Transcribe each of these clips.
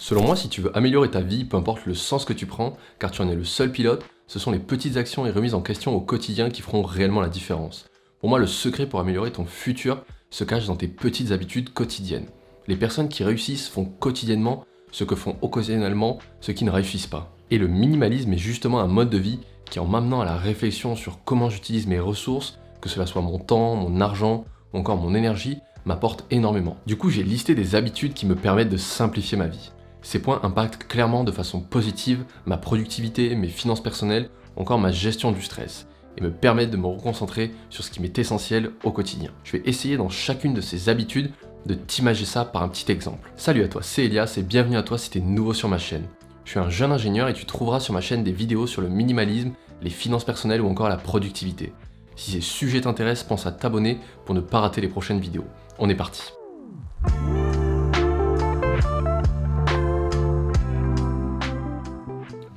Selon moi, si tu veux améliorer ta vie, peu importe le sens que tu prends, car tu en es le seul pilote, ce sont les petites actions et remises en question au quotidien qui feront réellement la différence. Pour moi, le secret pour améliorer ton futur se cache dans tes petites habitudes quotidiennes. Les personnes qui réussissent font quotidiennement ce que font occasionnellement ceux qui ne réussissent pas. Et le minimalisme est justement un mode de vie qui, en m'amenant à la réflexion sur comment j'utilise mes ressources, que cela soit mon temps, mon argent ou encore mon énergie, m'apporte énormément. Du coup, j'ai listé des habitudes qui me permettent de simplifier ma vie. Ces points impactent clairement de façon positive ma productivité, mes finances personnelles, ou encore ma gestion du stress, et me permettent de me reconcentrer sur ce qui m'est essentiel au quotidien. Je vais essayer dans chacune de ces habitudes de t'imager ça par un petit exemple. Salut à toi, c'est Elias et bienvenue à toi si t'es nouveau sur ma chaîne. Je suis un jeune ingénieur et tu trouveras sur ma chaîne des vidéos sur le minimalisme, les finances personnelles ou encore la productivité. Si ces sujets t'intéressent, pense à t'abonner pour ne pas rater les prochaines vidéos. On est parti.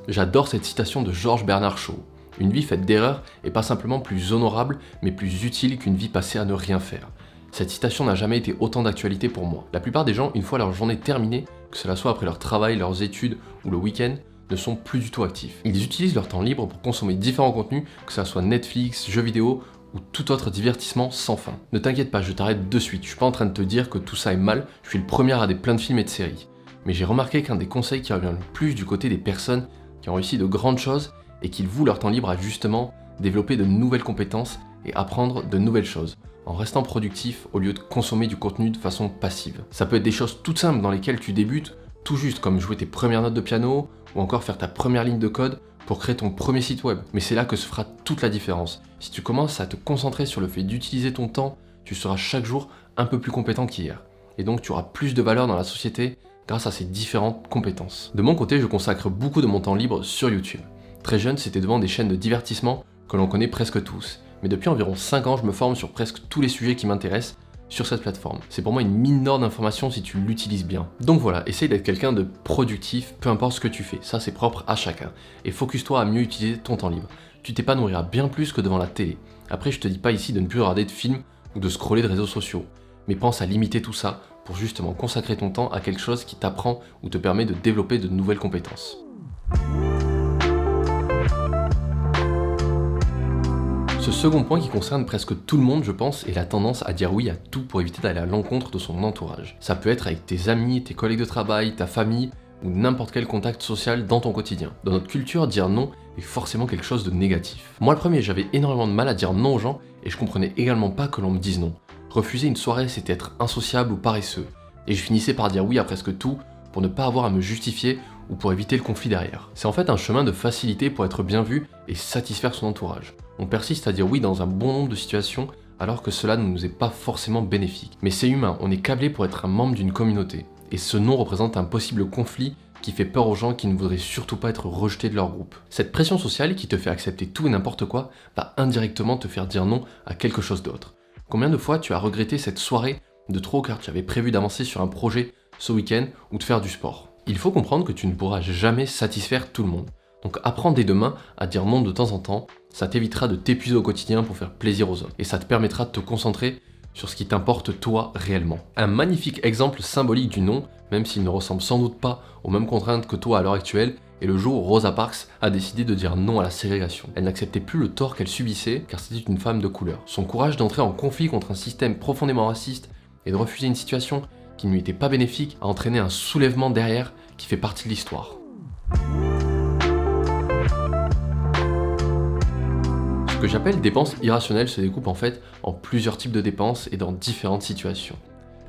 J'adore cette citation de Georges Bernard Shaw. Une vie faite d'erreurs est pas simplement plus honorable, mais plus utile qu'une vie passée à ne rien faire. Cette citation n'a jamais été autant d'actualité pour moi. La plupart des gens, une fois leur journée terminée, que cela soit après leur travail, leurs études ou le week-end, ne sont plus du tout actifs. Ils utilisent leur temps libre pour consommer différents contenus, que cela soit Netflix, jeux vidéo ou tout autre divertissement sans fin. Ne t'inquiète pas, je t'arrête de suite. Je suis pas en train de te dire que tout ça est mal, je suis le premier à regarder plein de films et de séries. Mais j'ai remarqué qu'un des conseils qui revient le plus du côté des personnes qui ont réussi de grandes choses et qu'ils vouent leur temps libre à justement développer de nouvelles compétences et apprendre de nouvelles choses, en restant productif au lieu de consommer du contenu de façon passive. Ça peut être des choses toutes simples dans lesquelles tu débutes, tout juste comme jouer tes premières notes de piano ou encore faire ta première ligne de code pour créer ton premier site web. Mais c'est là que se fera toute la différence. Si tu commences à te concentrer sur le fait d'utiliser ton temps, tu seras chaque jour un peu plus compétent qu'hier. Et donc tu auras plus de valeur dans la société grâce à ces différentes compétences. De mon côté, je consacre beaucoup de mon temps libre sur YouTube. Très jeune, c'était devant des chaînes de divertissement que l'on connaît presque tous. Mais depuis environ 5 ans, je me forme sur presque tous les sujets qui m'intéressent sur cette plateforme. C'est pour moi une mine d'or d'informations si tu l'utilises bien. Donc voilà, essaye d'être quelqu'un de productif, peu importe ce que tu fais. Ça, c'est propre à chacun. Et focus-toi à mieux utiliser ton temps libre. Tu t'épanouiras bien plus que devant la télé. Après, je te dis pas ici de ne plus regarder de films ou de scroller de réseaux sociaux. Mais pense à limiter tout ça pour justement consacrer ton temps à quelque chose qui t'apprend ou te permet de développer de nouvelles compétences. Ce second point qui concerne presque tout le monde, je pense, est la tendance à dire oui à tout pour éviter d'aller à l'encontre de son entourage. Ça peut être avec tes amis, tes collègues de travail, ta famille ou n'importe quel contact social dans ton quotidien. Dans notre culture, dire non est forcément quelque chose de négatif. Moi le premier, j'avais énormément de mal à dire non aux gens et je comprenais également pas que l'on me dise non. Refuser une soirée, c'était être insociable ou paresseux. Et je finissais par dire oui à presque tout pour ne pas avoir à me justifier ou pour éviter le conflit derrière. C'est en fait un chemin de facilité pour être bien vu et satisfaire son entourage. On persiste à dire oui dans un bon nombre de situations alors que cela ne nous est pas forcément bénéfique. Mais c'est humain, on est câblé pour être un membre d'une communauté. Et ce non représente un possible conflit qui fait peur aux gens qui ne voudraient surtout pas être rejetés de leur groupe. Cette pression sociale qui te fait accepter tout et n'importe quoi va indirectement te faire dire non à quelque chose d'autre. Combien de fois tu as regretté cette soirée de trop car tu avais prévu d'avancer sur un projet ce week-end ou de faire du sport? Il faut comprendre que tu ne pourras jamais satisfaire tout le monde. Donc apprends dès demain à dire non de temps en temps, ça t'évitera de t'épuiser au quotidien pour faire plaisir aux autres. Et ça te permettra de te concentrer sur ce qui t'importe toi réellement. Un magnifique exemple symbolique du non, même s'il ne ressemble sans doute pas aux mêmes contraintes que toi à l'heure actuelle, est le jour où Rosa Parks a décidé de dire non à la ségrégation. Elle n'acceptait plus le tort qu'elle subissait car c'était une femme de couleur. Son courage d'entrer en conflit contre un système profondément raciste et de refuser une situation qui ne lui était pas bénéfique a entraîné un soulèvement derrière qui fait partie de l'histoire. Ce que j'appelle dépenses irrationnelles se découpe en fait en plusieurs types de dépenses et dans différentes situations.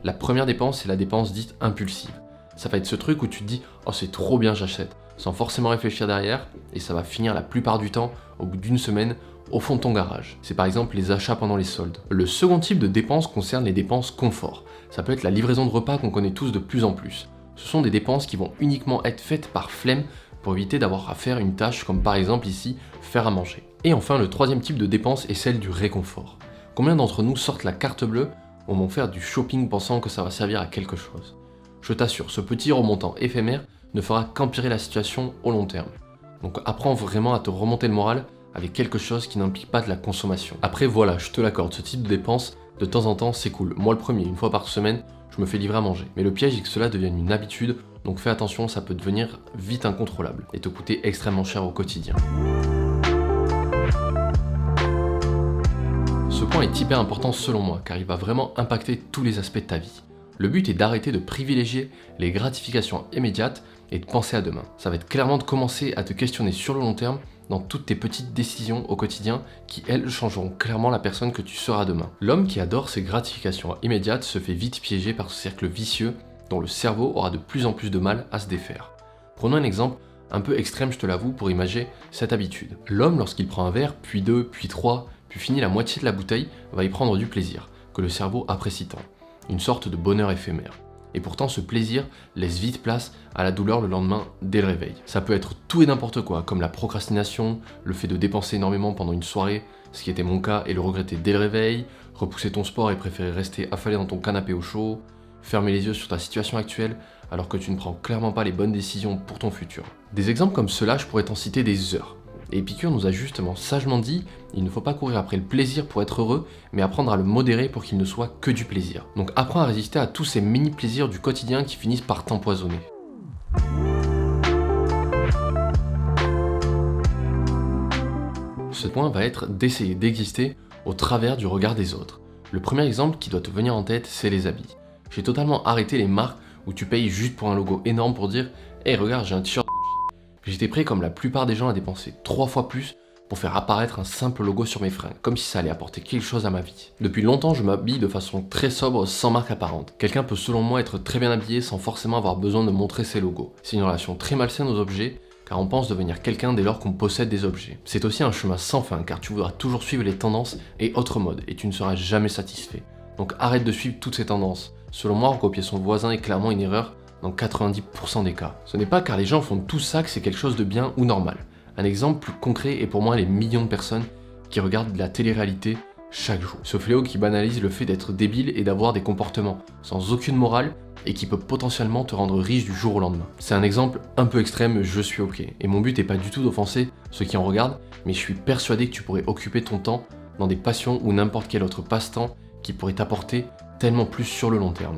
La première dépense, c'est la dépense dite impulsive. Ça va être ce truc où tu te dis « Oh c'est trop bien, j'achète », sans forcément réfléchir derrière, et ça va finir la plupart du temps, au bout d'une semaine, au fond de ton garage. C'est par exemple les achats pendant les soldes. Le second type de dépense concerne les dépenses confort. Ça peut être la livraison de repas qu'on connaît tous de plus en plus. Ce sont des dépenses qui vont uniquement être faites par flemme pour éviter d'avoir à faire une tâche comme par exemple ici, faire à manger. Et enfin, le troisième type de dépense est celle du réconfort. Combien d'entre nous sortent la carte bleue ou vont faire du shopping pensant que ça va servir à quelque chose? Je t'assure, ce petit remontant éphémère ne fera qu'empirer la situation au long terme. Donc apprends vraiment à te remonter le moral avec quelque chose qui n'implique pas de la consommation. Après voilà, je te l'accorde, ce type de dépense, de temps en temps c'est cool. Moi le premier, une fois par semaine, je me fais livrer à manger. Mais le piège est que cela devienne une habitude Donc fais attention, ça peut devenir vite incontrôlable et te coûter extrêmement cher au quotidien. Ce point est hyper important selon moi, car il va vraiment impacter tous les aspects de ta vie. Le but est d'arrêter de privilégier les gratifications immédiates et de penser à demain. Ça va être clairement de commencer à te questionner sur le long terme dans toutes tes petites décisions au quotidien qui, elles, changeront clairement la personne que tu seras demain. L'homme qui adore ces gratifications immédiates se fait vite piéger par ce cercle vicieux dont le cerveau aura de plus en plus de mal à se défaire. Prenons un exemple un peu extrême, je te l'avoue, pour imager cette habitude. L'homme, lorsqu'il prend un verre, puis deux, puis trois, puis finit la moitié de la bouteille, va y prendre du plaisir, que le cerveau apprécie tant. Une sorte de bonheur éphémère. Et pourtant, ce plaisir laisse vite place à la douleur le lendemain dès le réveil. Ça peut être tout et n'importe quoi, comme la procrastination, le fait de dépenser énormément pendant une soirée, ce qui était mon cas, et le regretter dès le réveil, repousser ton sport et préférer rester affalé dans ton canapé au chaud, fermer les yeux sur ta situation actuelle alors que tu ne prends clairement pas les bonnes décisions pour ton futur. Des exemples comme cela, je pourrais t'en citer des heures. Et Épicure nous a justement sagement dit, il ne faut pas courir après le plaisir pour être heureux, mais apprendre à le modérer pour qu'il ne soit que du plaisir. Donc apprends à résister à tous ces mini-plaisirs du quotidien qui finissent par t'empoisonner. Ce point va être d'essayer d'exister au travers du regard des autres. Le premier exemple qui doit te venir en tête, c'est les habits. J'ai totalement arrêté les marques où tu payes juste pour un logo énorme pour dire « Hey regarde, j'ai un t-shirt ». J'étais prêt comme la plupart des gens à dépenser 3 fois plus pour faire apparaître un simple logo sur mes fringues, comme si ça allait apporter quelque chose à ma vie. Depuis longtemps, je m'habille de façon très sobre, sans marque apparente. Quelqu'un peut selon moi être très bien habillé sans forcément avoir besoin de montrer ses logos. C'est une relation très malsaine aux objets, car on pense devenir quelqu'un dès lors qu'on possède des objets. C'est aussi un chemin sans fin, car tu voudras toujours suivre les tendances et autres modes, et tu ne seras jamais satisfait. Donc arrête de suivre toutes ces tendances. Selon moi, recopier son voisin est clairement une erreur dans 90% des cas. Ce n'est pas car les gens font tout ça que c'est quelque chose de bien ou normal. Un exemple plus concret est pour moi les millions de personnes qui regardent de la télé-réalité chaque jour. Ce fléau qui banalise le fait d'être débile et d'avoir des comportements sans aucune morale et qui peut potentiellement te rendre riche du jour au lendemain. C'est un exemple un peu extrême, je suis ok. Et mon but n'est pas du tout d'offenser ceux qui en regardent, mais je suis persuadé que tu pourrais occuper ton temps dans des passions ou n'importe quel autre passe-temps qui pourrait t'apporter tellement plus sur le long terme.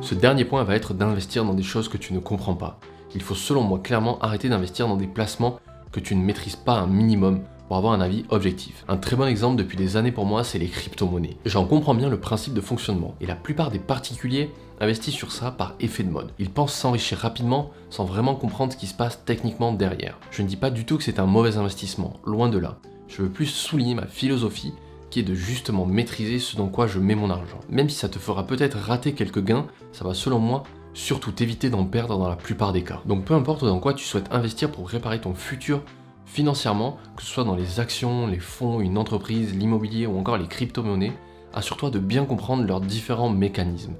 Ce dernier point va être d'investir dans des choses que tu ne comprends pas. Il faut selon moi clairement arrêter d'investir dans des placements que tu ne maîtrises pas un minimum pour avoir un avis objectif. Un très bon exemple depuis des années pour moi, c'est les crypto-monnaies. J'en comprends bien le principe de fonctionnement et la plupart des particuliers investissent sur ça par effet de mode. Ils pensent s'enrichir rapidement sans vraiment comprendre ce qui se passe techniquement derrière. Je ne dis pas du tout que c'est un mauvais investissement, loin de là. Je veux plus souligner ma philosophie qui est de justement maîtriser ce dans quoi je mets mon argent. Même si ça te fera peut-être rater quelques gains, ça va selon moi surtout t'éviter d'en perdre dans la plupart des cas. Donc peu importe dans quoi tu souhaites investir pour réparer ton futur financièrement, que ce soit dans les actions, les fonds, une entreprise, l'immobilier ou encore les crypto-monnaies, assure-toi de bien comprendre leurs différents mécanismes.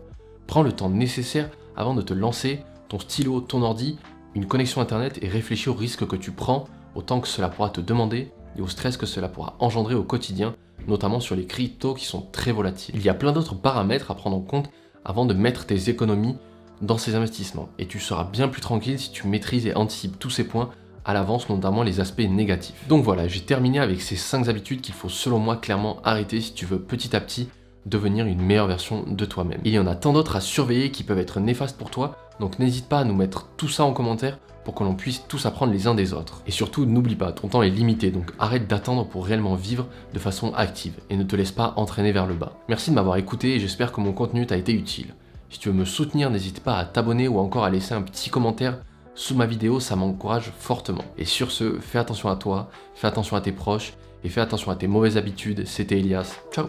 Prends le temps nécessaire avant de te lancer, ton stylo, ton ordi, une connexion internet et réfléchis aux risques que tu prends, au temps que cela pourra te demander et au stress que cela pourra engendrer au quotidien, notamment sur les cryptos qui sont très volatiles. Il y a plein d'autres paramètres à prendre en compte avant de mettre tes économies dans ces investissements. Et tu seras bien plus tranquille si tu maîtrises et anticipes tous ces points à l'avance, notamment les aspects négatifs. Donc voilà, j'ai terminé avec ces 5 habitudes qu'il faut selon moi clairement arrêter si tu veux petit à petit devenir une meilleure version de toi-même. Il y en a tant d'autres à surveiller qui peuvent être néfastes pour toi, donc n'hésite pas à nous mettre tout ça en commentaire pour que l'on puisse tous apprendre les uns des autres. Et surtout, n'oublie pas, ton temps est limité, donc arrête d'attendre pour réellement vivre de façon active et ne te laisse pas entraîner vers le bas. Merci de m'avoir écouté et j'espère que mon contenu t'a été utile. Si tu veux me soutenir, n'hésite pas à t'abonner ou encore à laisser un petit commentaire sous ma vidéo, ça m'encourage fortement. Et sur ce, fais attention à toi, fais attention à tes proches et fais attention à tes mauvaises habitudes. C'était Elias. Ciao!